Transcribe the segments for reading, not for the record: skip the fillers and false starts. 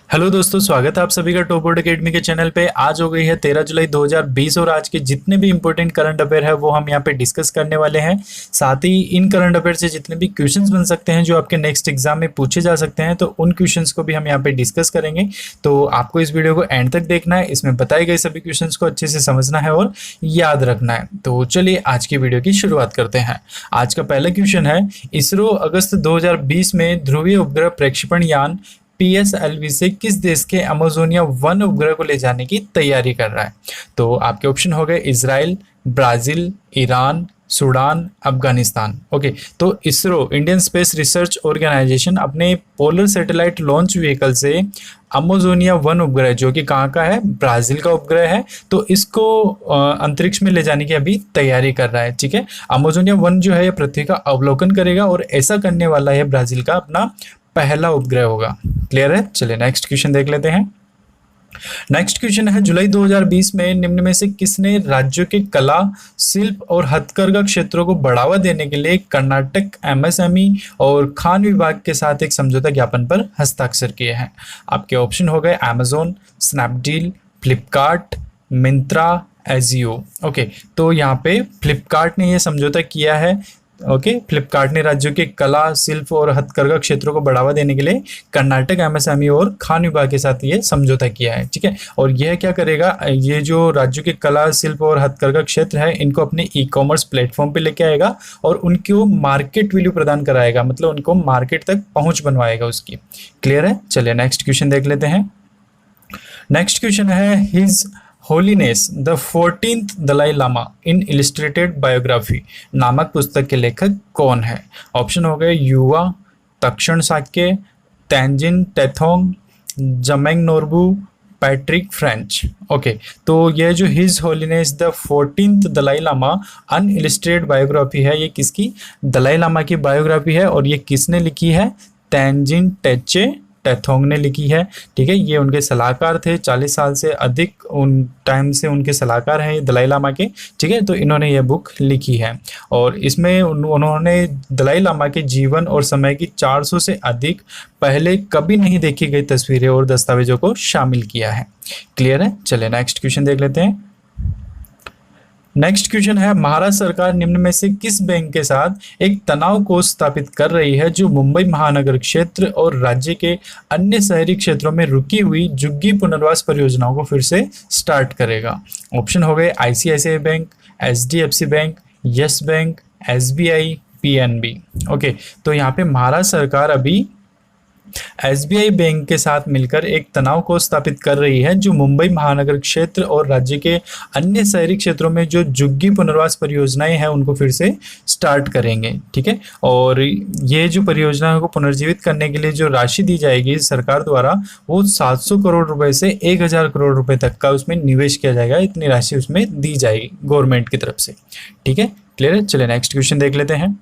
Hello दोस्तों, स्वागत है आप सभी का टॉप बोर्ड अकेडमी के चैनल पे। आज हो गई है 13 जुलाई 2020 और आज के जितने भी इंपॉर्टेंट करंट अफेयर है वो हम यहाँ पे डिस्कस करने वाले हैं। साथ ही इन करंट अफेयर से जितने भी क्वेश्चंस बन सकते हैं जो आपके नेक्स्ट एग्जाम में पूछे जा सकते हैं, तो उन क्वेश्चंस को भी हम यहाँ पे डिस्कस करेंगे। तो आपको इस वीडियो को एंड तक देखना है, इसमें बताए गए सभी क्वेश्चंस को अच्छे से समझना है और याद रखना है। तो चलिए आज की वीडियो की शुरुआत करते हैं। आज का पहला क्वेश्चन है, इसरो अगस्त 2020 में ध्रुवीय उपग्रह प्रक्षेपण यान PSLV से किस देश के अमेजोनिया वन उपग्रह को ले जाने की तैयारी कर रहा है? तो आपके ऑप्शन हो गए Israel, Brazil, Iran, Sudan, Afghanistan. Okay, तो ISRO Indian Space Research Organisation अपने पोलर सैटेलाइट लॉन्च व्हीकल से अमेजोनिया वन उपग्रह, जो कि कहाँ का है, ब्राजील का उपग्रह है, तो इसको अंतरिक्ष में ले जाने की अभी तैयारी कर रहा है। ठीक है, अमेजोनिया वन जो है ये पृथ्वी का अवलोकन करेगा और ऐसा करने वाला है ब्राजील का अपना पहला उपग्रह होगा। क्लियर है? चलिए नेक्स्ट क्वेश्चन देख लेते हैं। नेक्स्ट क्वेश्चन है, जुलाई 2020 में निम्न में से किसने राज्यों के कला, शिल्प और हथकरघा क्षेत्रों को बढ़ावा देने के लिए कर्नाटक MSME और खान विभाग के साथ एक समझौता ज्ञापन पर हस्ताक्षर किए हैं? आपके ऑप्शन हो गए Amazon, Snapdeal, Flipkart, Myntra, AJIO. Okay, तो यहाँ पे फ्लिपकार्ट ने यह समझौता किया है। ओके, फ्लिपकार्ट ने राज्यों के कला, शिल्प और हथकरघा क्षेत्रों को बढ़ावा देने के लिए कर्नाटक MSME और खान विभाग के साथ ये समझौता किया है। ठीक है, और यह क्या करेगा, ये जो राज्यों के कला, शिल्प और हथकरघा क्षेत्र है इनको अपने ई-कॉमर्स प्लेटफॉर्म पे लेके आएगा और उनको मार्केट वैल्यू प्रदान कराएगा, मतलब उनको मार्केट तक पहुंच बनवाएगा उसकी। क्लियर है? चलिए नेक्स्ट क्वेश्चन देख लेते हैं। नेक्स्ट क्वेश्चन है, his holiness the 14th Dalai Lama in illustrated biography नामक पुस्तक के लेखक कौन है? ऑप्शन हो गए युवा, तक्षण साक्य, Tenzin Tethong, Jamyang Norbu, Patrick French. Okay, तो ये जो His holiness the 14th Dalai Lama an illustrated biography है, ये किसकी? दलाई लामा की बायोग्राफी है और ये किसने लिखी है? तेंजिन टेचे टेथोंग ने लिखी है। ठीक है, ये उनके सलाहकार थे, 40 साल से अधिक उन टाइम से उनके सलाहकार हैं ये दलाई लामा के। ठीक है, तो इन्होंने ये बुक लिखी है और इसमें उन्होंने दलाई लामा के जीवन और समय की 400 से अधिक पहले कभी नहीं देखी गई तस्वीरें और दस्तावेजों को शामिल किया है। क्लियर है? चलिए नेक्स्ट क्वेश्चन देख लेते हैं। नेक्स्ट क्वेश्चन है, महाराष्ट्र सरकार निम्न में से किस बैंक के साथ एक तनाव कोष स्थापित कर रही है जो मुंबई महानगर क्षेत्र और राज्य के अन्य शहरी क्षेत्रों में रुकी हुई झुग्गी पुनर्वास परियोजनाओं को फिर से स्टार्ट करेगा? ऑप्शन हो गए ICICI bank, HDFC bank, yes bank, SBI, PNB। Okay, तो यहाँ पे महाराष्ट्र सरकार अभी SBI बैंक के साथ मिलकर एक तनाव को स्थापित कर रही है जो मुंबई महानगर क्षेत्र और राज्य के अन्य शहरी क्षेत्रों में जो झुग्गी पुनर्वास परियोजनाएं हैं उनको फिर से स्टार्ट करेंगे। ठीक है, और ये जो परियोजनाओं को पुनर्जीवित करने के लिए जो राशि दी जाएगी सरकार द्वारा वो 700 करोड़ रुपए से 1000 करोड़ रुपए तक का उसमें निवेश किया जाएगा। इतनी राशि उसमें दी जाएगी गवर्नमेंट की तरफ से। ठीक है, क्लियर है? चलिए नेक्स्ट क्वेश्चन देख लेते हैं।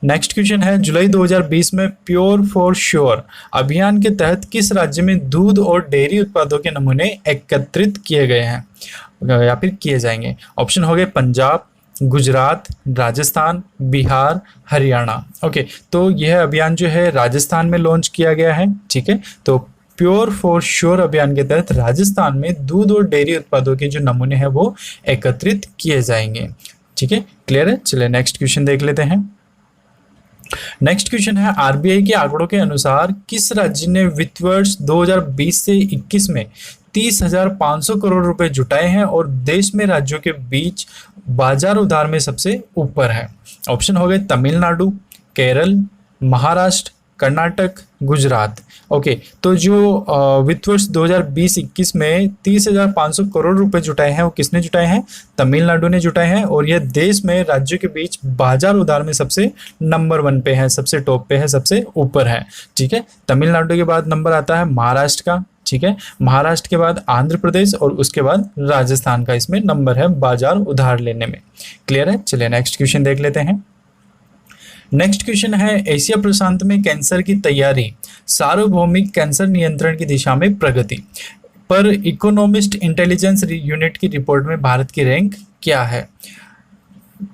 नेक्स्ट क्वेश्चन है, जुलाई 2020 में प्योर फॉर श्योर अभियान के तहत किस राज्य में दूध और डेयरी उत्पादों के नमूने एकत्रित किए गए हैं या फिर किए जाएंगे? ऑप्शन हो गए पंजाब, गुजरात, राजस्थान, बिहार, हरियाणा। ओके, तो यह अभियान जो है राजस्थान में लॉन्च किया गया है। ठीक है, तो प्योर फॉर श्योर अभियान के तहत राजस्थान में दूध और डेयरी उत्पादों के जो नमूने हैं वो एकत्रित किए जाएंगे। ठीक है, क्लियर है? चलिए नेक्स्ट क्वेश्चन देख लेते हैं। नेक्स्ट क्वेश्चन है, RBI के आंकड़ों के अनुसार किस राज्य ने वित्त वर्ष 2020 से 21 में 30,500 करोड़ रुपए जुटाए हैं और देश में राज्यों के बीच बाजार उधार में सबसे ऊपर है? ऑप्शन हो गए तमिलनाडु, केरल, महाराष्ट्र, कर्नाटक, गुजरात। ओके, तो जो वित्त वर्ष 2020-21 में 30,500 करोड़ रुपए जुटाए हैं वो किसने जुटाए हैं? तमिलनाडु ने जुटाए हैं और यह देश में राज्यों के बीच बाजार उधार में सबसे नंबर 1 पे है, सबसे टॉप पे है, सबसे ऊपर है। ठीक है, तमिलनाडु के बाद नंबर आता है महाराष्ट्र का। ठीक है, महाराष्ट्र के बाद आंध्र प्रदेश और उसके बाद राजस्थान का इसमें नंबर है बाजार उधार लेने में। क्लियर है? चलिए नेक्स्ट क्वेश्चन देख लेते हैं। नेक्स्ट क्वेश्चन है, एशिया प्रशांत में कैंसर की तैयारी, सार्वभौमिक कैंसर नियंत्रण की दिशा में प्रगति पर इकोनॉमिस्ट इंटेलिजेंस यूनिट की रिपोर्ट में भारत की रैंक क्या है?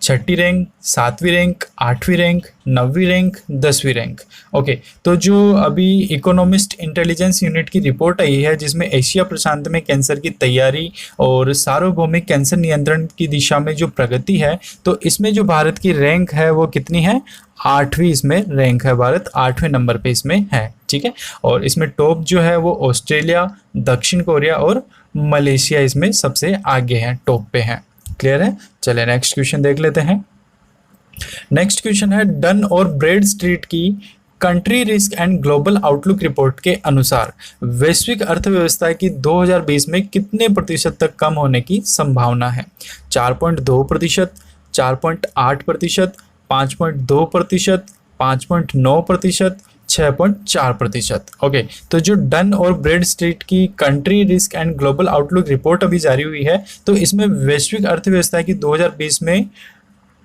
छठी रैंक, 7वीं रैंक, 8वीं रैंक, 9वीं रैंक, 10वीं रैंक। ओके, तो जो अभी इकोनॉमिस्ट इंटेलिजेंस यूनिट की रिपोर्ट आई है जिसमें एशिया प्रशांत में कैंसर की तैयारी और सार्वभौमिक कैंसर नियंत्रण की दिशा में जो प्रगति है, तो इसमें जो भारत की रैंक है वो कितनी है? 8वीं इसमें रैंक है, भारत 8वें नंबर पे इसमें है। ठीक है, और इसमें टॉप जो है वो ऑस्ट्रेलिया, दक्षिण कोरिया और मलेशिया इसमें सबसे आगे हैं, टॉप पे हैं। क्लियर है? चले नेक्स्ट क्वेश्चन देख लेते हैं। नेक्स्ट क्वेश्चन है, डन और ब्रेड स्ट्रीट की country risk and global outlook report के अनुसार वैश्विक अर्थव्यवस्था की 2020 में कितने प्रतिशत तक कम होने की संभावना है? 4.2%, 4.8%, 5.2%, 5.9%, 6.4%। ओके, तो जो डन और ब्रेड स्ट्रीट की country risk and global outlook report अभी जारी हुई है, तो इसमें वैश्विक अर्थव्यवस्था की 2020 में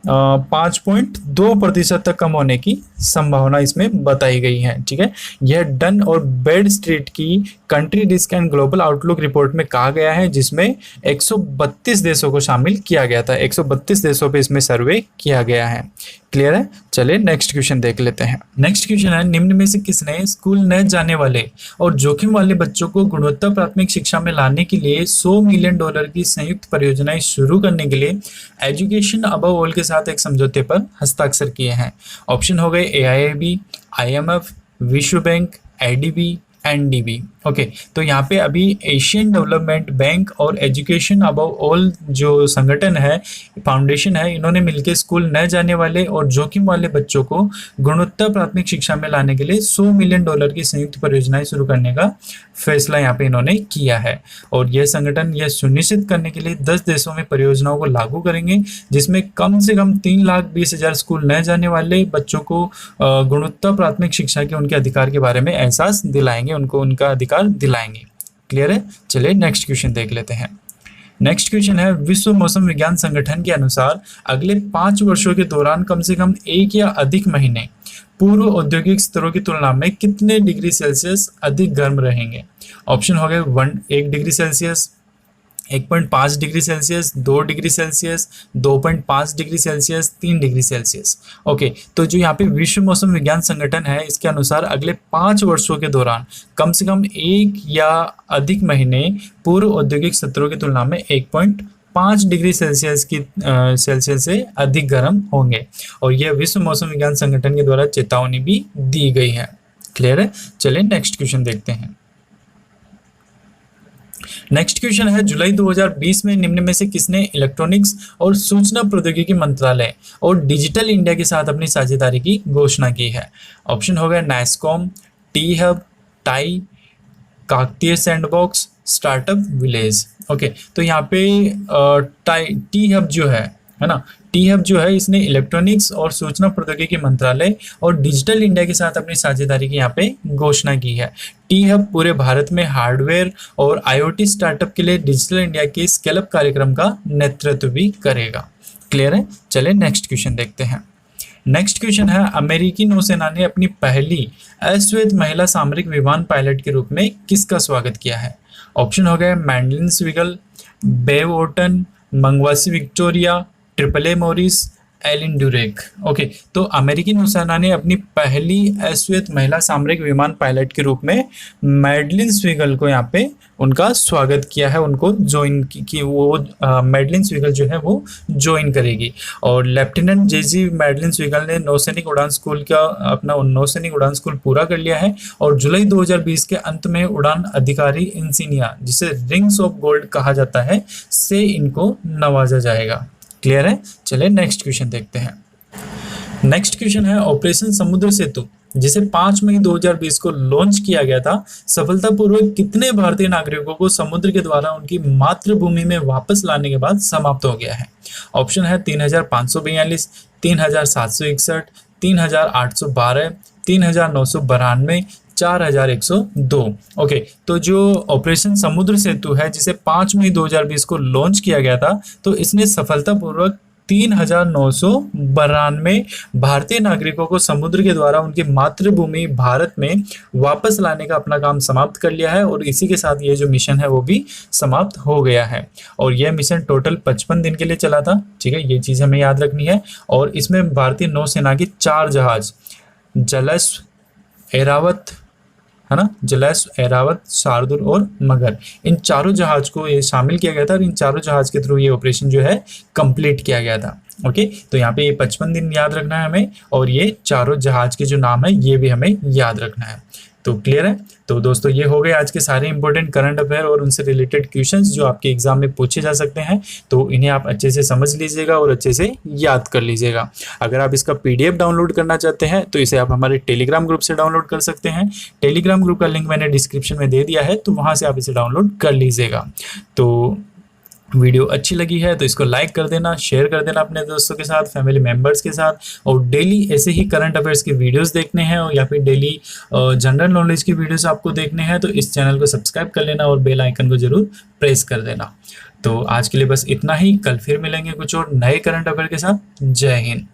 5.2% तक कम होने की संभावना इसमें बताई गई है। ठीक है, यह डन और ब्रेड स्ट्रीट की country risk and global outlook report में कहा गया है, जिसमें 132 देशों को शामिल किया गया था। 132 देशों पे इसमें सर्वे किया गया है। क्लियर है? चलिए नेक्स्ट क्वेश्चन देख लेते हैं। नेक्स्ट क्वेश्चन है, निम्न में से किसने स्कूल न जाने वाले और जोखिम वाले बच्चों को गुणवत्ता प्राथमिक शिक्षा में लाने के लिए $100 मिलियन की संयुक्त परियोजनाएं शुरू करने के लिए एजुकेशन अबव ऑल के साथ एक समझौते पर हस्ताक्षर किए हैं? ऑप्शन हो गए AIIB, IMF, विश्व बैंक, ADB, NDB। ओके, तो यहाँ पे अभी एशियन डेवलपमेंट बैंक और एजुकेशन अबव ऑल जो संगठन है, फाउंडेशन है, इन्होंने मिलकर स्कूल न जाने वाले और जोखिम वाले बच्चों को गुणवत्ता प्राथमिक शिक्षा में लाने के लिए $100 मिलियन की संयुक्त परियोजनाएं शुरू करने का फैसला यहाँ पे इन्होंने किया है। और यह संगठन यह सुनिश्चित करने के लिए 10 देशों में परियोजनाओं को लागू करेंगे, जिसमें कम से कम 3,20,000 स्कूल न जाने वाले बच्चों को गुणवत्ता प्राथमिक शिक्षा के उनके अधिकार के बारे में एहसास दिलाएंगे, उनको उनका अधिकार दिलाएंगे। क्लियर है? चलिए नेक्स्ट क्वेश्चन देख लेते हैं। नेक्स्ट क्वेश्चन है, विश्व मौसम विज्ञान संगठन के अनुसार अगले 5 वर्षों के दौरान कम से कम 1 या अधिक महीने पूर्व औद्योगिक स्तरों की तुलना में कितने डिग्री सेल्सियस अधिक गर्म रहेंगे? ऑप्शन हो गए 1 degree Celsius, 1.5 degree Celsius, 2 degree Celsius, 2.5 degree Celsius, 3 degree Celsius. Okay, तो जो यहाँ पे विश्व मौसम विज्ञान संगठन है, इसके अनुसार अगले 5 वर्षों के दौरान कम से कम 1 या अधिक महीने पूर्व औद्योगिक सत्रों की तुलना में 1.5 डिग्री सेल्सियस से अधिक गर्म होंगे, और यह विश्व मौसम विज्ञान संगठन के द्वारा चेतावनी भी दी गई है। क्लियर है? चलिए नेक्स्ट क्वेश्चन देखते हैं। नेक्स्ट क्वेश्चन है, जुलाई 2020 में निम्न में से किसने इलेक्ट्रॉनिक्स और सूचना प्रौद्योगिकी मंत्रालय और डिजिटल इंडिया के साथ अपनी साझेदारी की घोषणा की है? ऑप्शन हो गया NASSCOM, T hub, tie, Kakatiya sandbox, startup village. Okay, तो यहाँ पे टी हब जो है ना, टी हब जो है इसने इलेक्ट्रॉनिक्स और सूचना प्रौद्योगिकी मंत्रालय और डिजिटल इंडिया के साथ अपनी साझेदारी की यहाँ पे घोषणा की है। टी हब पूरे भारत में हार्डवेयर और IoT स्टार्टअप के लिए डिजिटल इंडिया के स्केल-अप कार्यक्रम का नेतृत्व भी करेगा। क्लियर है? चलिए नेक्स्ट क्वेश्चन देखते हैं। नेक्स्ट क्वेश्चन है, अमेरिकी नौसेना ने अपनी पहली अश्वेत महिला सामरिक विमान पायलट के रूप में किसका स्वागत किया है? ऑप्शन हो गए मैडलिन स्विगल, बेव ओटन, मंगवासी Victoria, triple A Morris, Elin Durek. Okay, तो अमेरिकी नौसेना ने अपनी पहली अश्वेत महिला सामरिक विमान पायलट के रूप में मैडलिन स्विगल को यहाँ पे उनका स्वागत किया है, उनको ज्वाइन की वो मैडलिन स्विगल जो है वो ज्वाइन करेगी। और लेफ्टिनेंट JG मैडलिन स्विगल ने नौसैनिक उड़ान स्कूल का अपना नौसैनिक उड़ान स्कूल पूरा कर लिया है, और जुलाई 2020 के अंत में उड़ान अधिकारी इंसिनिया, जिसे रिंग्स ऑफ गोल्ड कहा जाता है, से इनको नवाजा जाएगा। क्लियर है? चलिए नेक्स्ट क्वेश्चन देखते हैं। नेक्स्ट क्वेश्चन है, ऑपरेशन समुद्र सेतु जिसे 5 मई 2020 को लॉन्च किया गया था, सफलतापूर्वक कितने भारतीय नागरिकों को समुद्र के द्वारा उनकी मातृभूमि में वापस लाने के बाद समाप्त हो गया है? ऑप्शन है 3,542, 3,761, 3,812, 3,992, 4,102। ओके, तो जो ऑपरेशन समुद्र सेतु है जिसे 5 मई 2020 को लॉन्च किया गया था, तो इसने सफलतापूर्वक 3,992 भारतीय नागरिकों को समुद्र के द्वारा उनकी मातृभूमि भारत में वापस लाने का अपना काम समाप्त कर लिया है और इसी के साथ ये जो मिशन है वो भी समाप्त हो गया है। और यह मिशन टोटल 55 दिन के लिए चला था। ठीक है, ये चीज़ हमें याद रखनी है। और इसमें भारतीय नौसेना की 4 जहाज जलस्व, ऐरावत, है ना, जलस्व, ऐरावत, शार्दुल और मगर, इन चारों जहाज को ये शामिल किया गया था और इन चारों जहाज के थ्रू ये ऑपरेशन जो है कंप्लीट किया गया था। ओके, तो यहाँ पे ये 55 दिन याद रखना है हमें और ये चारों जहाज के जो नाम है ये भी हमें याद रखना है। तो क्लियर है। तो दोस्तों ये हो गए आज के सारे इंपॉर्टेंट करंट अफेयर और उनसे रिलेटेड क्वेश्चंस जो आपके एग्जाम में पूछे जा सकते हैं। तो इन्हें आप अच्छे से समझ लीजिएगा और अच्छे से याद कर लीजिएगा। अगर आप इसका पीडीएफ डाउनलोड करना चाहते हैं तो इसे आप हमारे टेलीग्राम ग्रुप से डाउनलोड कर सकते हैं। टेलीग्राम ग्रुप का लिंक मैंने डिस्क्रिप्शन में दे दिया है, तो वहाँ से आप इसे डाउनलोड कर लीजिएगा। तो वीडियो अच्छी लगी है तो इसको लाइक कर देना, शेयर कर देना अपने दोस्तों के साथ, फैमिली मेम्बर्स के साथ। और डेली ऐसे ही करंट अफेयर्स की वीडियोस देखने हैं और या फिर डेली जनरल नॉलेज की वीडियोस आपको देखने हैं तो इस चैनल को सब्सक्राइब कर लेना और बेल आइकन को जरूर प्रेस कर देना। तो आज के लिए बस इतना ही। कल फिर मिलेंगे कुछ और नए करंट अफेयर के साथ। जय हिंद।